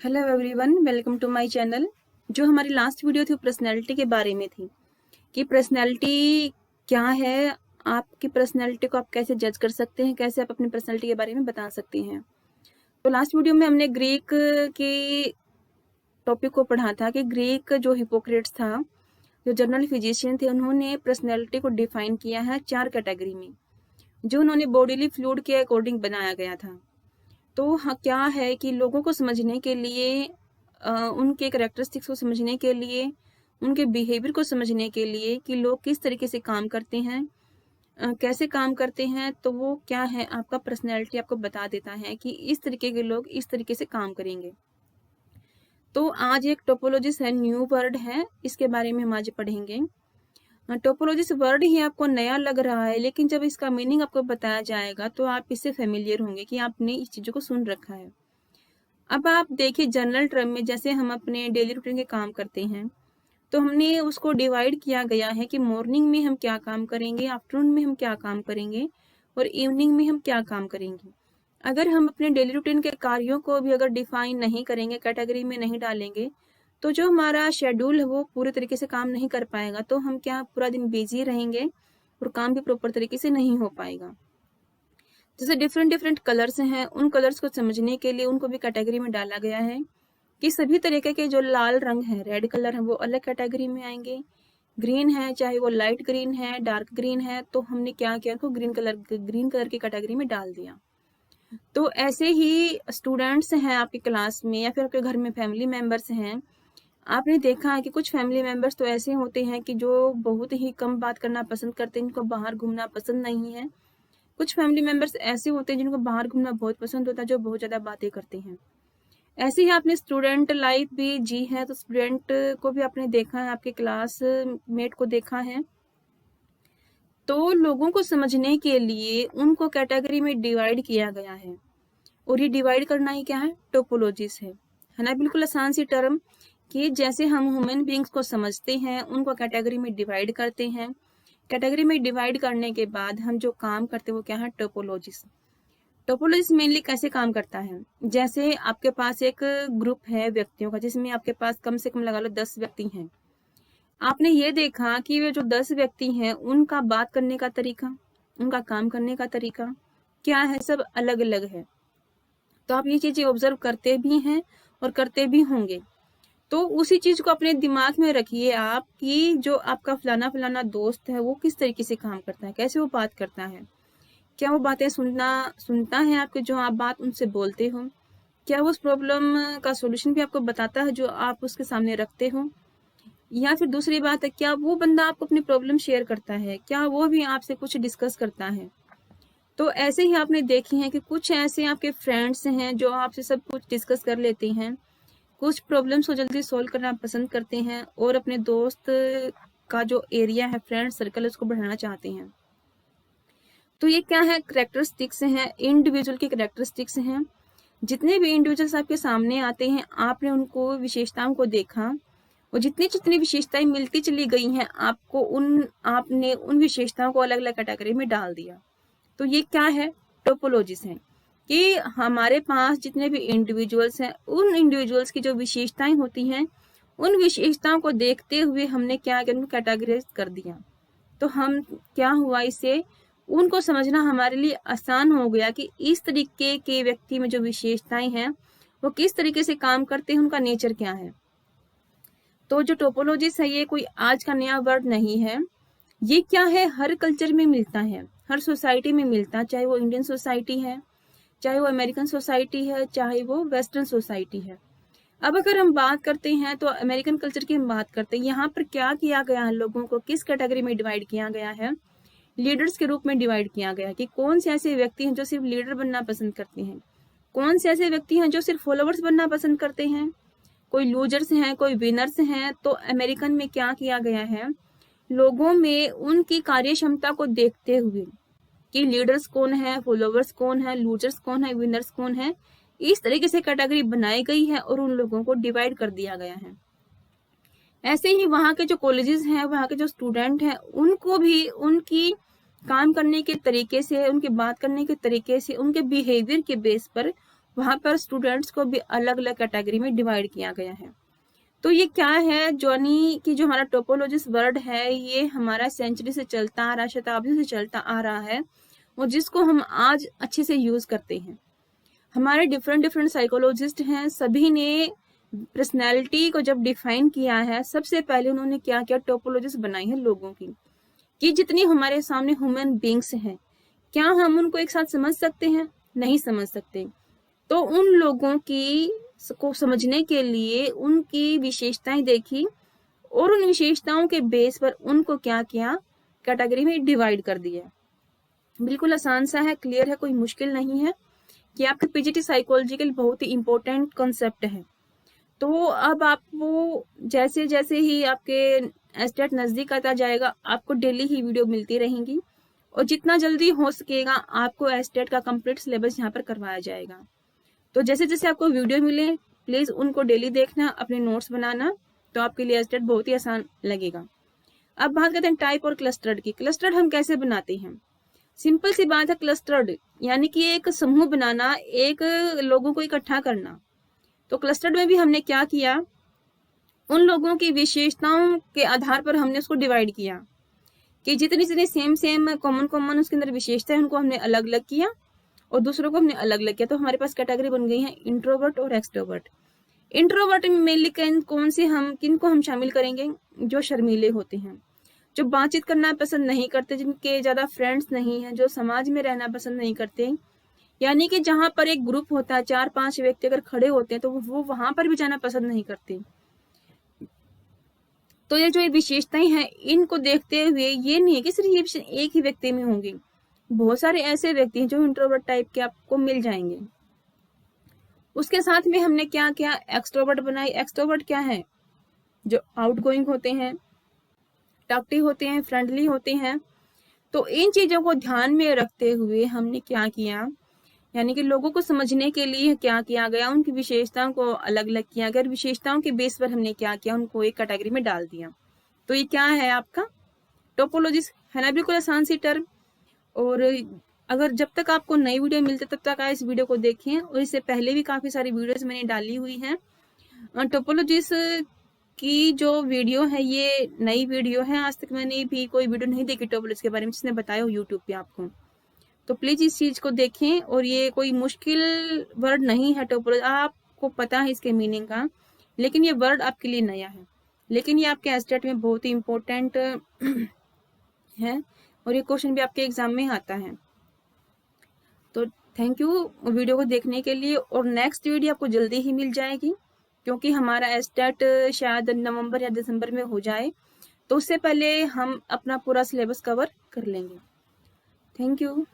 Hello everyone, welcome to my channel. जो हमारी last video थी वो पर्सनैलिटी के बारे में थी कि पर्सनैलिटी क्या है, आपकी पर्सनैलिटी को आप कैसे जज कर सकते हैं, कैसे आप अपनी पर्सनैलिटी के बारे में बता सकते हैं। तो लास्ट वीडियो में हमने ग्रीक के टॉपिक को पढ़ा था कि ग्रीक जो हिपोक्रेट्स था, जो जर्नल फिजिशियन थे, उन्होंने पर्सनैलिटी को डिफाइन किया है 4 कैटेगरी में, जो उन्होंने बॉडीली फ्लूइड के अकॉर्डिंग बनाया गया था। तो हाँ, क्या है कि लोगों को समझने के लिए, उनके कैरेक्टरिस्टिक्स को समझने के लिए, उनके बिहेवियर को समझने के लिए कि लोग किस तरीके से काम करते हैं, कैसे काम करते हैं, तो वो क्या है, आपका पर्सनैलिटी आपको बता देता है कि इस तरीके के लोग इस तरीके से काम करेंगे। तो आज एक टोपोलॉजिस है, न्यू वर्ड है, इसके बारे में हम आज पढ़ेंगे। टोपोलॉजिस वर्ड ही आपको नया लग रहा है, लेकिन जब इसका मीनिंग आपको बताया जाएगा तो आप इससे फेमिलियर होंगे कि आपने इस चीज़ों को सुन रखा है। अब आप देखिए, जनरल टर्म में जैसे हम अपने डेली रूटीन के काम करते हैं, तो हमने उसको डिवाइड किया गया है कि मॉर्निंग में हम क्या काम करेंगे, आफ्टरनून में हम क्या काम करेंगे और इवनिंग में हम क्या काम करेंगे। अगर हम अपने डेली रूटीन के कार्यों को भी अगर डिफाइन नहीं करेंगे, कैटेगरी में नहीं डालेंगे, तो जो हमारा शेड्यूल है वो पूरे तरीके से काम नहीं कर पाएगा। तो हम क्या पूरा दिन बिजी रहेंगे और काम भी प्रॉपर तरीके से नहीं हो पाएगा। जैसे डिफरेंट डिफरेंट कलर्स हैं, उन कलर्स को समझने के लिए उनको भी कैटेगरी में डाला गया है कि सभी तरीके के जो लाल रंग है, रेड कलर है, वो अलग कैटेगरी में आएंगे। ग्रीन है, चाहे वो लाइट ग्रीन है, डार्क ग्रीन है, तो हमने क्या किया, उसको ग्रीन कलर की कैटेगरी में डाल दिया। तो ऐसे ही स्टूडेंट्स हैं आपकी क्लास में या फिर आपके घर में फैमिली मेंबर्स हैं, आपने देखा है कि कुछ फैमिली मेंबर्स तो ऐसे होते हैं कि जो बहुत ही कम बात करना पसंद करते हैं, इनको बाहर घूमना पसंद नहीं है। कुछ फैमिली मेंबर्स ऐसे होते हैं जिनको बाहर घूमना बहुत पसंद होता है, जो बहुत ज़्यादा बातें करते हैं। ऐसे ही आपने स्टूडेंट लाइफ भी जी है, तो स्टूडेंट को भी आपने देखा है, आपके क्लास मेट को देखा है। तो लोगों को समझने के लिए उनको कैटेगरी में डिवाइड किया गया है, और ये डिवाइड करना ही क्या है, टोपोलॉजीज है ना। बिल्कुल आसान सी टर्म कि जैसे हम ह्यूमन बींग्स को समझते हैं, उनको कैटेगरी में डिवाइड करते हैं। कैटेगरी में डिवाइड करने के बाद हम जो काम करते हैं वो क्या है, टोपोलॉजीज। टोपोलॉजीज मेनली कैसे काम करता है, जैसे आपके पास एक ग्रुप है व्यक्तियों का, जिसमें आपके पास कम से कम लगा लो 10 व्यक्ति हैं। आपने ये देखा कि वे जो 10 व्यक्ति हैं, उनका बात करने का तरीका, उनका काम करने का तरीका क्या है, सब अलग अलग है। तो आप ये चीजें ऑब्जर्व करते भी हैं और करते भी होंगे। तो उसी चीज को अपने दिमाग में रखिए आप कि जो आपका फलाना फलाना दोस्त है वो किस तरीके से काम करता है, कैसे वो बात करता है, क्या वो बातें सुनता है आपके, जो आप बात उनसे बोलते हो, क्या वो उस प्रॉब्लम का सॉल्यूशन भी आपको बताता है जो आप उसके सामने रखते हो, या फिर दूसरी बात है, क्या वो बंदा आपको अपनी प्रॉब्लम शेयर करता है, क्या वो भी आपसे कुछ डिस्कस करता है। तो ऐसे ही आपने देखी है कि कुछ ऐसे आपके फ्रेंड्स हैं जो आपसे सब कुछ डिस्कस कर लेते हैं, कुछ प्रॉब्लम्स को जल्दी सॉल्व करना पसंद करते हैं और अपने दोस्त का जो एरिया है, फ्रेंड सर्कल, उसको बढ़ाना चाहते हैं। तो ये क्या है, करेक्टरिस्टिक्स हैं, इंडिविजुअल की करेक्टरिस्टिक्स हैं। जितने भी इंडिविजुअल्स आपके सामने आते हैं, आपने उनको विशेषताओं को देखा, और जितनी जितनी विशेषताएं मिलती चली गई हैं आपको, आपने उन विशेषताओं को अलग अलग कैटेगरी में डाल दिया। तो ये क्या है, टोपोलॉजीज है कि हमारे पास जितने भी इंडिविजुअल्स हैं, उन इंडिविजुअल्स की जो विशेषताएं होती हैं, उन विशेषताओं को देखते हुए हमने क्या किया, उनको कैटेगराइज कर दिया। तो हम क्या हुआ, इससे उनको समझना हमारे लिए आसान हो गया कि इस तरीके के व्यक्ति में जो विशेषताएं हैं वो किस तरीके से काम करते हैं, उनका नेचर क्या है। तो जो टोपोलॉजीज है, ये कोई आज का नया वर्ड नहीं है। ये क्या है, हर कल्चर में मिलता है, हर सोसाइटी में मिलता है, चाहे वो इंडियन सोसाइटी है, चाहे वो अमेरिकन सोसाइटी है, चाहे वो वेस्टर्न सोसाइटी है। अब अगर हम बात करते हैं तो अमेरिकन कल्चर की हम बात करते हैं, यहाँ पर क्या किया गया है, लोगों को किस कैटेगरी में डिवाइड किया गया है, लीडर्स के रूप में डिवाइड किया गया है कि कौन से ऐसे व्यक्ति हैं जो सिर्फ लीडर बनना पसंद करते हैं, कौन से ऐसे व्यक्ति हैं जो सिर्फ फॉलोअर्स बनना पसंद करते हैं, कोई लूजर्स हैं, कोई विनर्स हैं। तो अमेरिकन में क्या किया गया है, लोगों में उनकी कार्य क्षमता को देखते हुए कि लीडर्स कौन है, फॉलोवर्स कौन है, लूजर्स कौन है, विनर्स कौन है, इस तरीके से कैटेगरी बनाई गई है और उन लोगों को डिवाइड कर दिया गया है। ऐसे ही वहाँ के जो कॉलेजेस हैं, वहाँ के जो स्टूडेंट हैं, उनको भी उनकी काम करने के तरीके से, उनकी बात करने के तरीके से, उनके बिहेवियर के बेस पर वहां पर स्टूडेंट्स को भी अलग अलग कैटेगरी में डिवाइड किया गया है। तो ये क्या है, जॉनी की जो हमारा टोपोलॉजिस्ट वर्ड है, ये हमारा सेंचुरी से चलता आ रहा, शताब्दी से चलता आ रहा है, वो जिसको हम आज अच्छे से यूज करते हैं। हमारे डिफरेंट डिफरेंट साइकोलॉजिस्ट हैं, सभी ने पर्सनैलिटी को जब डिफाइन किया है, सबसे पहले उन्होंने क्या किया, टोपोलॉजिस्ट बनाई है लोगों की, कि जितनी हमारे सामने ह्यूमन बींग्स हैं, क्या हम उनको एक साथ समझ सकते हैं? नहीं समझ सकते। तो उन लोगों की को समझने के लिए उनकी विशेषताएं देखी और उन विशेषताओं के बेस पर उनको क्या किया, कैटेगरी में डिवाइड कर दिया। बिल्कुल आसान सा है, क्लियर है, कोई मुश्किल नहीं है, कि आपके पीजीटी साइकोलॉजी के लिए बहुत ही इंपॉर्टेंट कॉन्सेप्ट है। तो अब आपको जैसे जैसे ही आपके एस्टेट नजदीक आता जाएगा, आपको डेली ही वीडियो मिलती रहेंगी, और जितना जल्दी हो सकेगा आपको एस्टेट का कंप्लीट सिलेबस यहाँ पर करवाया जाएगा। तो जैसे जैसे आपको वीडियो मिले, प्लीज उनको डेली देखना, अपने नोट्स बनाना, तो आपके लिए एस्टेट बहुत ही आसान लगेगा। अब बात करते हैं टाइप और क्लस्टर्ड की। क्लस्टर्ड हम कैसे बनाते हैं? सिंपल सी बात है, क्लस्टर्ड यानी कि एक समूह बनाना, एक लोगों को इकट्ठा करना। तो क्लस्टर्ड में भी हमने क्या किया, उन लोगों की विशेषताओं के आधार पर हमने उसको डिवाइड किया, कि जितनी जितनी सेम कॉमन उसके अंदर विशेषता है, उनको हमने अलग अलग किया और दूसरों को हमने अलग अलग किया। तो हमारे पास कैटेगरी बन गई है इंट्रोवर्ट और एक्सट्रोवर्ट। इंट्रोवर्ट में मेनली किनको हम शामिल करेंगे? जो शर्मीले होते हैं, जो बातचीत करना पसंद नहीं करते, जिनके ज्यादा फ्रेंड्स नहीं है, जो समाज में रहना पसंद नहीं करते, यानी कि जहां पर एक ग्रुप होता है, 4-5 व्यक्ति अगर खड़े होते हैं तो वो वहां पर भी जाना पसंद नहीं करते। तो ये जो विशेषताएं हैं, इनको देखते हुए ये नहीं है कि सिर्फ ये एक ही व्यक्ति में होंगी, बहुत सारे ऐसे व्यक्ति हैं जो इंट्रोवर्ट टाइप के आपको मिल जाएंगे। उसके साथ में हमने क्या किया, एक्सट्रोवर्ट बनाई। एक्सट्रोवर्ट क्या है? जो आउटगोइंग होते हैं, टॉकटिव होते हैं, फ्रेंडली होते हैं। तो इन चीजों को ध्यान में रखते हुए हमने क्या किया, यानी कि लोगों को समझने के लिए क्या किया गया, उनकी विशेषताओं को अलग अलग किया गया, विशेषताओं के बेस पर हमने क्या किया, उनको एक कैटेगरी में डाल दिया। तो ये क्या है आपका टोपोलॉजिस्ट, है ना? बिल्कुल आसान सी टर्म। और अगर जब तक आपको नई वीडियो मिलती है तब तक आप इस वीडियो को देखें, और इससे पहले भी काफी सारी वीडियोस मैंने डाली हुई हैं। टोपोलॉजिस्ट की जो वीडियो है ये नई वीडियो है, आज तक मैंने भी कोई वीडियो नहीं देखी टोपोलॉजिस्ट के बारे में जिसने बताया हो यूट्यूब पे आपको। तो प्लीज इस चीज को देखें, और ये कोई मुश्किल वर्ड नहीं है टोपोलॉजी, आपको पता है इसके मीनिंग का, लेकिन ये वर्ड आपके लिए नया है, लेकिन ये आपके एस्टेट में बहुत ही इंपॉर्टेंट है, और ये क्वेश्चन भी आपके एग्जाम में आता है। तो थैंक यू वीडियो को देखने के लिए, और नेक्स्ट वीडियो आपको जल्दी ही मिल जाएगी, क्योंकि हमारा एस्टेट शायद नवंबर या दिसंबर में हो जाए, तो उससे पहले हम अपना पूरा सिलेबस कवर कर लेंगे। Thank you.